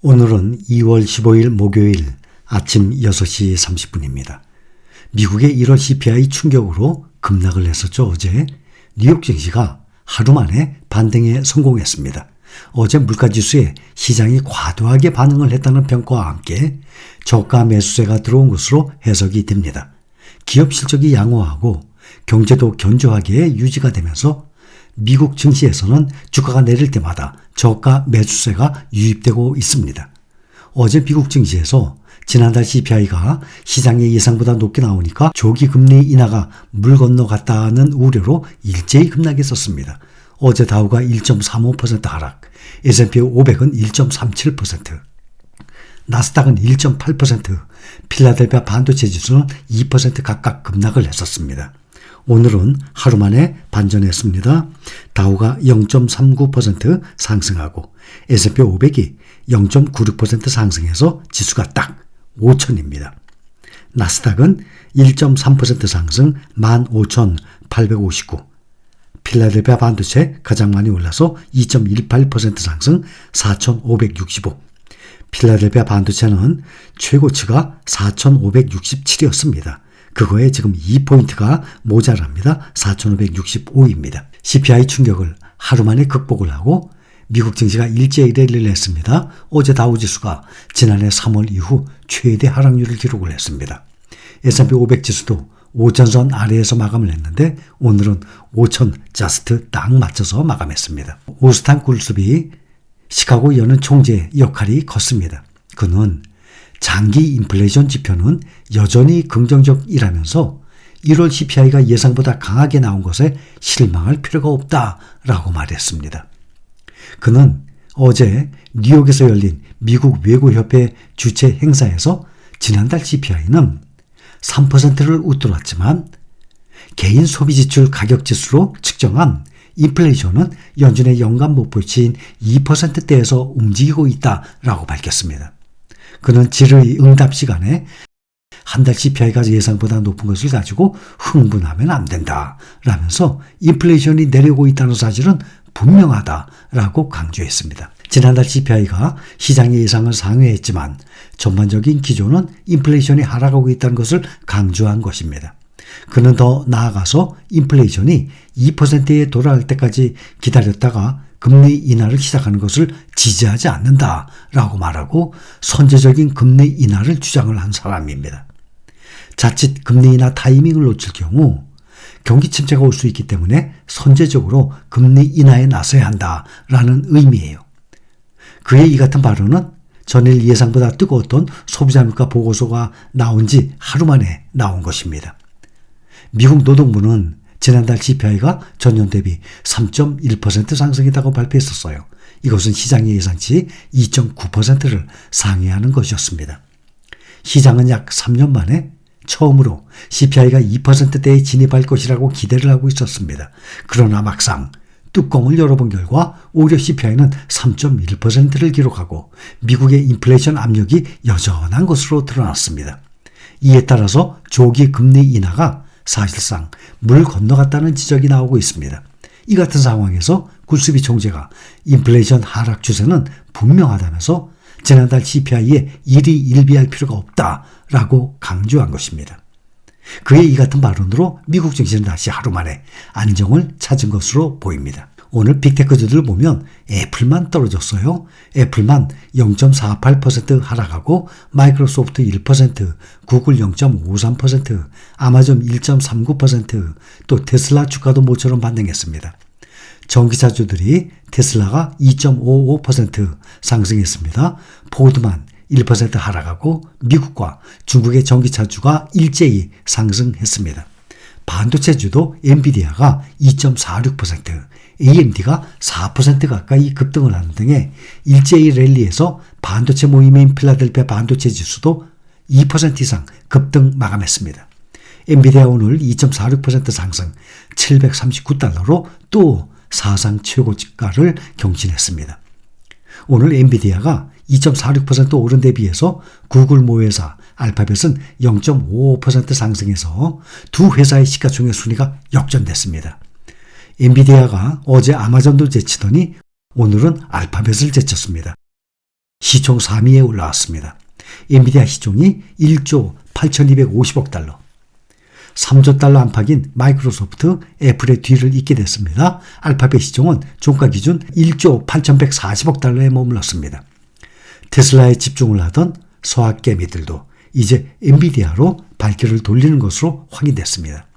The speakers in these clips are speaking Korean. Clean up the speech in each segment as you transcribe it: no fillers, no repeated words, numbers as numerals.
오늘은 2월 15일 목요일 아침 6시 30분입니다. 미국의 1월 CPI 충격으로 급락을 했었죠. 어제 뉴욕 증시가 하루 만에 반등에 성공했습니다. 어제 물가지수에 시장이 과도하게 반응을 했다는 평가와 함께 저가 매수세가 들어온 것으로 해석이 됩니다. 기업 실적이 양호하고 경제도 견조하게 유지가 되면서 미국 증시에서는 주가가 내릴 때마다 저가 매수세가 유입되고 있습니다. 어제 미국 증시에서 지난달 CPI가 시장의 예상보다 높게 나오니까 조기 금리 인하가 물 건너갔다는 우려로 일제히 급락했었습니다. 어제 다우가 1.35% 하락, S&P 500은 1.37%, 나스닥은 1.8%, 필라델피아 반도체 지수는 2% 각각 급락을 했었습니다. 오늘은 하루 만에 반전했습니다. 다우가 0.39% 상승하고 S&P 500이 0.96% 상승해서 지수가 딱 5천입니다. 나스닥은 1.3% 상승 15,859, 필라델피아 반도체 가장 많이 올라서 2.18% 상승 4,565, 필라델피아 반도체는 최고치가 4,567이었습니다. 그거에 지금 2포인트가 모자랍니다. 4,565입니다. CPI 충격을 하루 만에 극복을 하고 미국 증시가 일제히 랠리를 했습니다. 어제 다우지수가 지난해 3월 이후 최대 하락률을 기록을 했습니다. S&P 500 지수도 5천선 아래에서 마감을 했는데 오늘은 5천 저스트 딱 맞춰서 마감했습니다. 오스탄 굴습이 시카고 연은 총재 역할이 컸습니다. 그는 장기 인플레이션 지표는 여전히 긍정적이라면서 1월 CPI가 예상보다 강하게 나온 것에 실망할 필요가 없다라고 말했습니다. 그는 어제 뉴욕에서 열린 미국 외고협회 주최 행사에서 지난달 CPI는 3%를 웃돌았지만 개인 소비지출 가격지수로 측정한 인플레이션은 연준의 연간 목표치인 2%대에서 움직이고 있다라고 밝혔습니다. 그는 질의 응답 시간에 한 달 CPI가 예상보다 높은 것을 가지고 흥분하면 안 된다 라면서 인플레이션이 내려오고 있다는 사실은 분명하다라고 강조했습니다. 지난달 CPI가 시장의 예상을 상회했지만 전반적인 기조는 인플레이션이 하락하고 있다는 것을 강조한 것입니다. 그는 더 나아가서 인플레이션이 2%에 돌아갈 때까지 기다렸다가 금리 인하를 시작하는 것을 지지하지 않는다라고 말하고 선제적인 금리 인하를 주장을 한 사람입니다. 자칫 금리 인하 타이밍을 놓칠 경우 경기 침체가 올 수 있기 때문에 선제적으로 금리 인하에 나서야 한다라는 의미예요. 그의 이 같은 발언은 전일 예상보다 뜨거웠던 소비자 물가 보고서가 나온 지 하루 만에 나온 것입니다. 미국 노동부는 지난달 CPI가 전년 대비 3.1% 상승했다고 발표했었어요. 이것은 시장의 예상치 2.9%를 상회하는 것이었습니다. 시장은 약 3년 만에 처음으로 CPI가 2%대에 진입할 것이라고 기대를 하고 있었습니다. 그러나 막상 뚜껑을 열어본 결과 오히려 CPI는 3.1%를 기록하고 미국의 인플레이션 압력이 여전한 것으로 드러났습니다. 이에 따라서 조기 금리 인하가 사실상 물 건너갔다는 지적이 나오고 있습니다. 이 같은 상황에서 굴스비 총재가 인플레이션 하락 추세는 분명하다면서 지난달 CPI에 일희일비할 필요가 없다라고 강조한 것입니다. 그의 이 같은 발언으로 미국 증시는 다시 하루 만에 안정을 찾은 것으로 보입니다. 오늘 빅테크주들 보면 애플만 떨어졌어요. 애플만 0.48% 하락하고 마이크로소프트 1%, 구글 0.53%, 아마존 1.39%, 또 테슬라 주가도 모처럼 반등했습니다. 전기차주들이 테슬라가 2.55% 상승했습니다. 포드만 1% 하락하고 미국과 중국의 전기차주가 일제히 상승했습니다. 반도체주도 엔비디아가 2.46%, AMD가 4% 가까이 급등을 하는 등의 일제히 랠리에서 반도체 모임인 필라델피아 반도체 지수도 2% 이상 급등 마감했습니다. 엔비디아 오늘 2.46% 상승 739달러로 또 사상 최고가를 경신했습니다. 오늘 엔비디아가 2.46% 오른 데 비해서 구글 모회사 알파벳은 0.55% 상승해서 두 회사의 시가총액 순위가 역전됐습니다. 엔비디아가 어제 아마존도 제치더니 오늘은 알파벳을 제쳤습니다. 시총 3위에 올라왔습니다. 엔비디아 시총이 1조 8,250억 달러, 3조 달러 안팎인 마이크로소프트, 애플의 뒤를 잇게 됐습니다. 알파벳 시총은 종가 기준 1조 8,140억 달러에 머물렀습니다. 테슬라에 집중을 하던 서학개미들도 이제 엔비디아로 발길을 돌리는 것으로 확인됐습니다.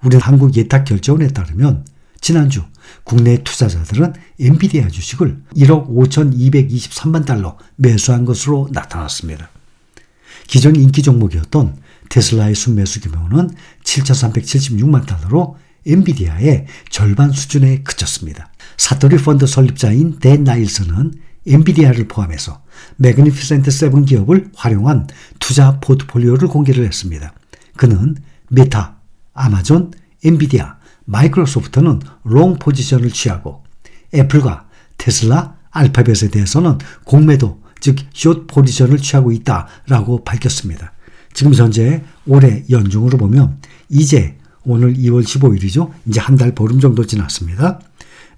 우리 한국예탁결제원에 따르면 지난주 국내 투자자들은 엔비디아 주식을 1억 5,223만 달러 매수한 것으로 나타났습니다. 기존 인기 종목이었던 테슬라의 순매수 규모는 7,376만 달러로 엔비디아의 절반 수준에 그쳤습니다. 사토리 펀드 설립자인 댄 나일슨은 엔비디아를 포함해서 매그니피센트 세븐 기업을 활용한 투자 포트폴리오를 공개를 했습니다. 그는 메타, 아마존, 엔비디아, 마이크로소프트는 롱 포지션을 취하고 애플과 테슬라, 알파벳에 대해서는 공매도, 즉 숏 포지션을 취하고 있다라고 밝혔습니다. 지금 현재 올해 연중으로 보면 이제 오늘 2월 15일이죠. 이제 한 달 보름 정도 지났습니다.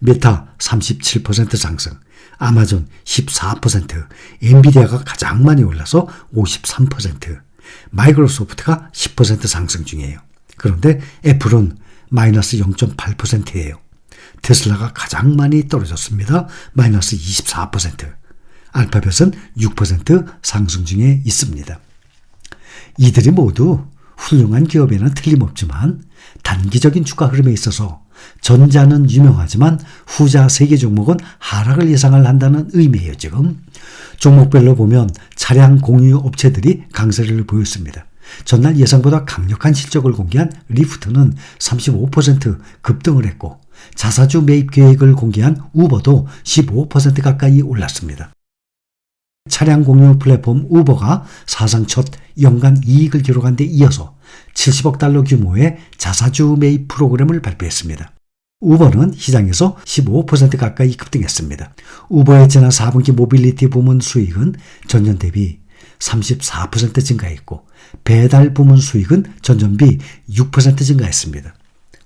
메타 37% 상승, 아마존 14%, 엔비디아가 가장 많이 올라서 53%, 마이크로소프트가 10% 상승 중이에요. 그런데 애플은 마이너스 0.8%예요. 테슬라가 가장 많이 떨어졌습니다. 마이너스 24%. 알파벳은 6% 상승 중에 있습니다. 이들이 모두 훌륭한 기업에는 틀림없지만 단기적인 주가 흐름에 있어서 전자는 유명하지만 후자 3개 종목은 하락을 예상을 한다는 의미예요. 지금 종목별로 보면 차량 공유 업체들이 강세를 보였습니다. 전날 예상보다 강력한 실적을 공개한 리프트는 35% 급등을 했고 자사주 매입 계획을 공개한 우버도 15% 가까이 올랐습니다. 차량 공유 플랫폼 우버가 사상 첫 연간 이익을 기록한 데 이어서 70억 달러 규모의 자사주 매입 프로그램을 발표했습니다. 우버는 시장에서 15% 가까이 급등했습니다. 우버의 지난 4분기 모빌리티 부문 수익은 전년 대비 34% 증가했고 배달 부문 수익은 전년비 6% 증가했습니다.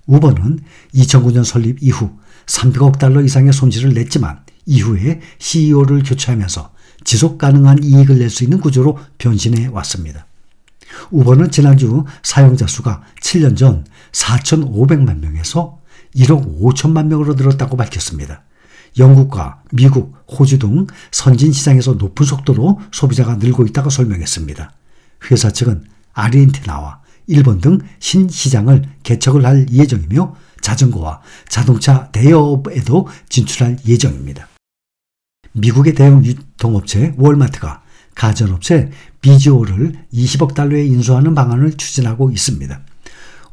우버는 2009년 설립 이후 300억 달러 이상의 손실을 냈지만 이후에 CEO를 교체하면서 지속 가능한 이익을 낼 수 있는 구조로 변신해 왔습니다. 우버는 지난주 사용자 수가 7년 전 4,500만 명에서 1억 5천만 명으로 늘었다고 밝혔습니다. 영국과 미국, 호주 등 선진 시장에서 높은 속도로 소비자가 늘고 있다고 설명했습니다. 회사 측은 아르헨티나와 일본 등 신시장을 개척을 할 예정이며 자전거와 자동차 대여업에도 진출할 예정입니다. 미국의 대형 유통업체 월마트가 가전업체 비지오를 20억 달러에 인수하는 방안을 추진하고 있습니다.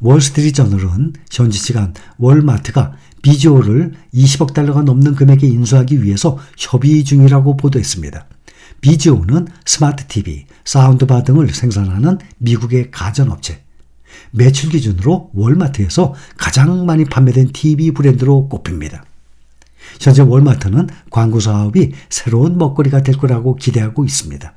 월스트리트저널은 현지 시간 월마트가 비지오를 20억 달러가 넘는 금액에 인수하기 위해서 협의 중이라고 보도했습니다. 비지오는 스마트 TV, 사운드바 등을 생산하는 미국의 가전업체. 매출 기준으로 월마트에서 가장 많이 판매된 TV 브랜드로 꼽힙니다. 현재 월마트는 광고 사업이 새로운 먹거리가 될 거라고 기대하고 있습니다.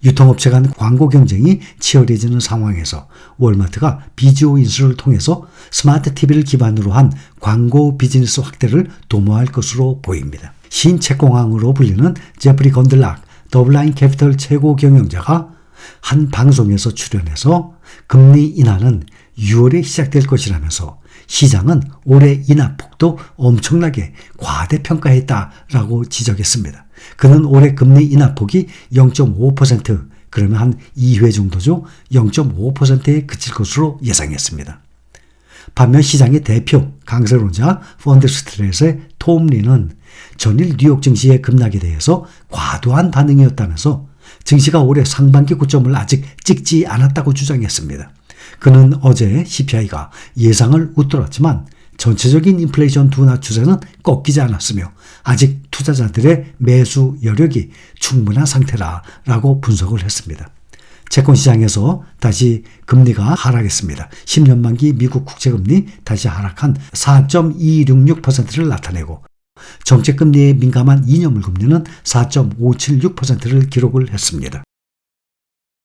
유통업체 간 광고 경쟁이 치열해지는 상황에서 월마트가 비지오 인수를 통해서 스마트 TV를 기반으로 한 광고 비즈니스 확대를 도모할 것으로 보입니다. 신채공항으로 불리는 제프리 건들락 더블라인 캐피털 최고 경영자가 한 방송에서 출연해서 금리 인하는 6월에 시작될 것이라면서 시장은 올해 인하폭도 엄청나게 과대평가했다라고 지적했습니다. 그는 올해 금리 인하폭이 0.5% 그러면 한 2회 정도죠. 0.5%에 그칠 것으로 예상했습니다. 반면 시장의 대표 강세론자 펀드스트레스의 톰 리는 전일 뉴욕 증시의 급락에 대해서 과도한 반응이었다면서 증시가 올해 상반기 고점을 아직 찍지 않았다고 주장했습니다. 그는 어제 CPI가 예상을 웃돌았지만 전체적인 인플레이션 둔화 추세는 꺾이지 않았으며 아직 투자자들의 매수 여력이 충분한 상태라고 분석을 했습니다. 채권시장에서 다시 금리가 하락했습니다. 10년 만기 미국 국채금리 다시 하락한 4.266%를 나타내고 정책금리에 민감한 2년물 금리는 4.576%를 기록을 했습니다.